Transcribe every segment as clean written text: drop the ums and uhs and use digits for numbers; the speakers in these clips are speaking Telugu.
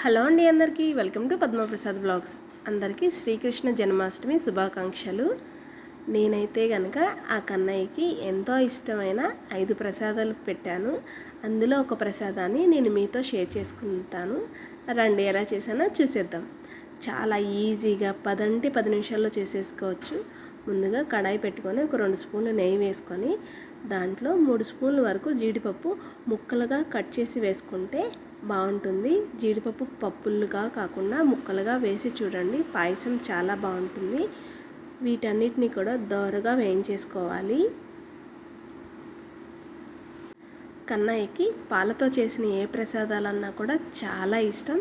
హలో అండి, అందరికీ వెల్కమ్ టు పద్మప్రసాద్ బ్లాగ్స్. అందరికీ శ్రీకృష్ణ జన్మాష్టమి శుభాకాంక్షలు. నేనైతే కనుక ఆ కన్నయ్యకి ఎంతో ఇష్టమైన 5 ప్రసాదాలు పెట్టాను. అందులో ఒక ప్రసాదాన్ని నేను మీతో షేర్ చేసుకుంటాను. రండి, ఎలా చేశానో చూసేద్దాం. చాలా ఈజీగా 10 నిమిషాల్లో చేసేసుకోవచ్చు. ముందుగా కడాయి పెట్టుకొని ఒక 2 స్పూన్లు నెయ్యి వేసుకొని దాంట్లో 3 స్పూన్ల వరకు జీడిపప్పు ముక్కలుగా కట్ చేసి వేసుకుంటే బాగుంటుంది. జీడిపప్పు పప్పులుగా కాకుండా ముక్కలుగా వేసి చూడండి, పాయసం చాలా బాగుంటుంది. వీటన్నిటిని కూడా దోరగా వేయించేసుకోవాలి. కన్నయ్యకి పాలతో చేసిన ఏ ప్రసాదాలన్నా కూడా చాలా ఇష్టం.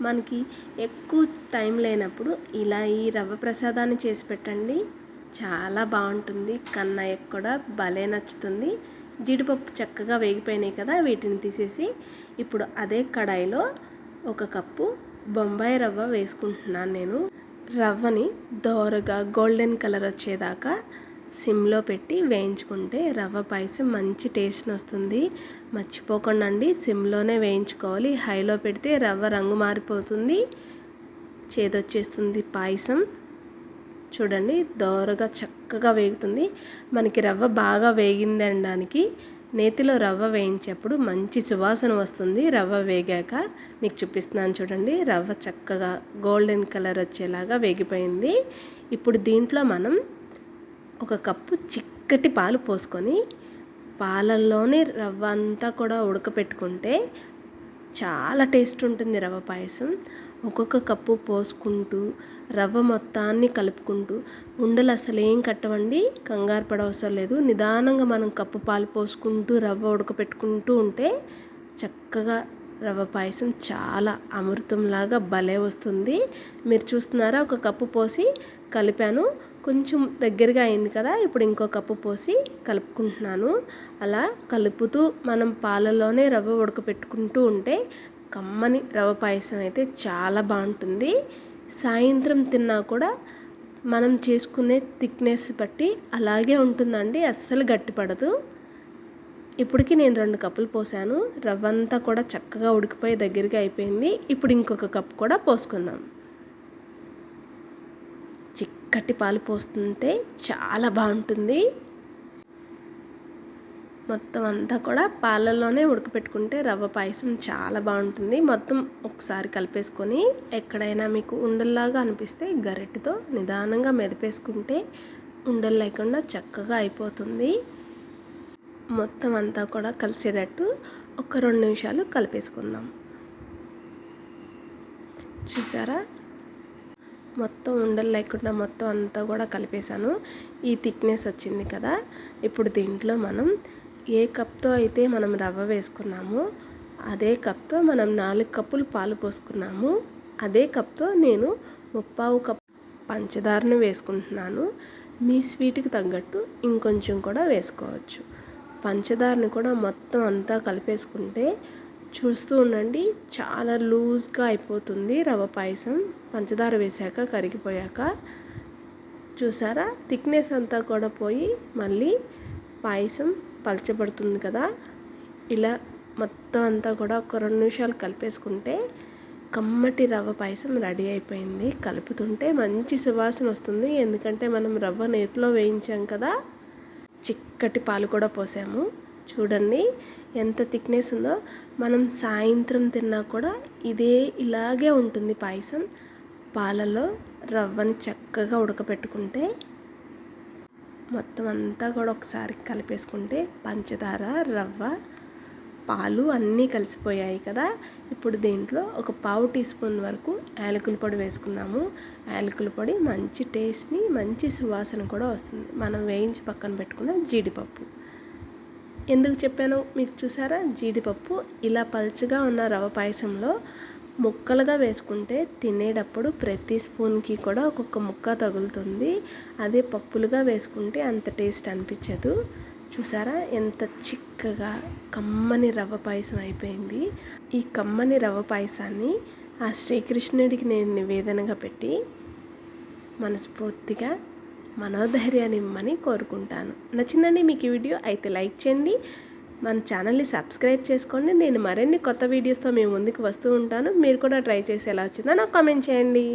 మనకి ఎక్కువ టైం లేనప్పుడు ఇలా ఈ రవ్వ ప్రసాదాన్ని చేసి పెట్టండి, చాలా బాగుంటుంది. కన్నయ్యకి కూడా భలే నచ్చుతుంది. జీడిపప్పు చక్కగా వేగిపోయినాయి కదా, వీటిని తీసేసి ఇప్పుడు అదే కడాయిలో 1 కప్పు బొంబాయి రవ్వ వేసుకుంటున్నాను. నేను రవ్వని దోరగా గోల్డెన్ కలర్ వచ్చేదాకా సిమ్లో పెట్టి వేయించుకుంటే రవ్వ పాయసం మంచి టేస్ట్ వస్తుంది. మర్చిపోకుండా అండి, సిమ్లోనే వేయించుకోవాలి. హైలో పెడితే రవ్వ రంగు మారిపోతుంది, చేదొచ్చేస్తుంది పాయసం. చూడండి, దోరగా చక్కగా వేగుతుంది. మనకి రవ్వ బాగా వేగింది అనడానికి నేతిలో రవ్వ వేయించేప్పుడు మంచి సువాసన వస్తుంది. రవ్వ వేగాక మీకు చూపిస్తున్నాను చూడండి, రవ్వ చక్కగా గోల్డెన్ కలర్ వచ్చేలాగా వేగిపోయింది. ఇప్పుడు దీంట్లో మనం 1 కప్పు చిక్కటి పాలు పోసుకొని పాలల్లోనే రవ్వ అంతా కూడా ఉడకపెట్టుకుంటే చాలా టేస్ట్ ఉంటుంది రవ్వ పాయసం. ఒక్కొక్క కప్పు పోసుకుంటూ రవ్వ మొత్తాన్ని కలుపుకుంటూ, ఉండలు అసలు ఏం కట్టవండి, కంగారు పడవసరం లేదు. నిదానంగా మనం కప్పు పాలు పోసుకుంటూ రవ్వ ఉడకపెట్టుకుంటూ ఉంటే చక్కగా రవ్వ పాయసం చాలా అమృతంలాగా భలే వస్తుంది. మీరు చూస్తున్నారా, 1 కప్పు పోసి కలిపాను, కొంచెం దగ్గరగా అయింది కదా. ఇప్పుడు ఇంకో కప్పు పోసి కలుపుకుంటున్నాను. అలా కలుపుతూ మనం పాలలోనే రవ్వ ఉడకపెట్టుకుంటూ ఉంటే కమ్మని రవ్వ పాయసం అయితే చాలా బాగుంటుంది. సాయంత్రం తిన్నా కూడా మనం చేసుకునే థిక్నెస్ బట్టి అలాగే ఉంటుందండి, అస్సలు గట్టిపడదు. ఇప్పటికి నేను 2 కప్పులు పోసాను. రవ్వ అంతా కూడా చక్కగా ఉడికిపోయి దగ్గరగా అయిపోయింది. ఇప్పుడు ఇంకొక కప్పు కూడా పోసుకుందాం. చిక్కటి పాలు పోస్తుంటే చాలా బాగుంటుంది. మొత్తం అంతా కూడా పాలల్లోనే ఉడకపెట్టుకుంటే రవ్వ పాయసం చాలా బాగుంటుంది. మొత్తం ఒకసారి కలిపేసుకొని ఎక్కడైనా మీకు ఉండల్లాగా అనిపిస్తే గరిటెతో నిదానంగా మెదిపేసుకుంటే ఉండలు లేకుండా చక్కగా అయిపోతుంది. మొత్తం అంతా కూడా కలిసేటట్టు ఒక 2 నిమిషాలు కలిపేసుకుందాం. చూసారా, మొత్తం ఉండలు లేకుండా మొత్తం అంతా కూడా కలిపేసాను. ఈ థిక్నెస్ వచ్చింది కదా. ఇప్పుడు దీంట్లో మనం ఏ కప్తో అయితే మనం రవ్వ వేసుకున్నామో అదే కప్తో మనం 4 కప్పులు పాలు పోసుకున్నాము. అదే కప్తో నేను 3/4 కప్ పంచదారను వేసుకుంటున్నాను. మీ స్వీట్కి తగ్గట్టు ఇంకొంచెం కూడా వేసుకోవచ్చు. పంచదారని కూడా మొత్తం అంతా కలిపేసుకుంటే చూస్తూ ఉండండి, చాలా లూజ్గా అయిపోతుంది రవ్వ పాయసం పంచదార వేసాక కరిగిపోయాక. చూసారా, థిక్నెస్ అంతా కూడా పోయి మళ్ళీ పాయసం పలచబడుతుంది కదా. ఇలా మొత్తం అంతా కూడా ఒక 2 నిమిషాలు కలిపేసుకుంటే కమ్మటి రవ్వ పాయసం రెడీ అయిపోయింది. కలుపుతుంటే మంచి సువాసన వస్తుంది, ఎందుకంటే మనం రవ్వ నేతిలో వేయించాం కదా. చిక్కటి పాలు కూడా పోసాము. చూడండి ఎంత థిక్నెస్ ఉందో. మనం సాయంత్రం తిన్నా కూడా ఇలాగే ఉంటుంది పాయసం. పాలలో రవ్వని చక్కగా ఉడకపెట్టుకుంటే మొత్తం అంతా కూడా ఒకసారి కలిపేసుకుంటే పంచదార, రవ్వ, పాలు అన్నీ కలిసిపోయాయి కదా. ఇప్పుడు దీంట్లో ఒక 1/4 టీ స్పూన్ వరకు యాలకుల పొడి వేసుకున్నాము. యాలకుల పొడి మంచి టేస్ట్ని, మంచి సువాసన కూడా వస్తుంది. మనం వేయించి పక్కన పెట్టుకున్న జీడిపప్పు ఎందుకు చెప్పాను మీకు చూసారా, జీడిపప్పు ఇలా పల్చగా ఉన్న రవ్వ పాయసంలో ముక్కలుగా వేసుకుంటే తినేటప్పుడు ప్రతి స్పూన్కి కూడా ఒక్కొక్క ముక్క తగులుతుంది. అదే పప్పులుగా వేసుకుంటే అంత టేస్ట్ అనిపించదు. చూసారా, ఎంత చిక్కగా కమ్మని రవ్వ పాయసం అయిపోయింది. ఈ కమ్మని రవ్వ పాయసాన్ని ఆ శ్రీకృష్ణుడికి నేను నివేదనగా పెట్టి మనస్ఫూర్తిగా మనోధైర్యాన్ని ఇమ్మని కోరుకుంటాను. నచ్చిందండి మీకు ఈ వీడియో అయితే లైక్ చేయండి. మన ఛానల్ని సబ్స్క్రైబ్ చేసుకోండి. నేను మరిన్ని కొత్త వీడియోస్తో మీ ముందుకు వస్తూ ఉంటాను. మీరు కూడా ట్రై చేసి ఎలా వచ్చిందో నాకు కామెంట్ చేయండి.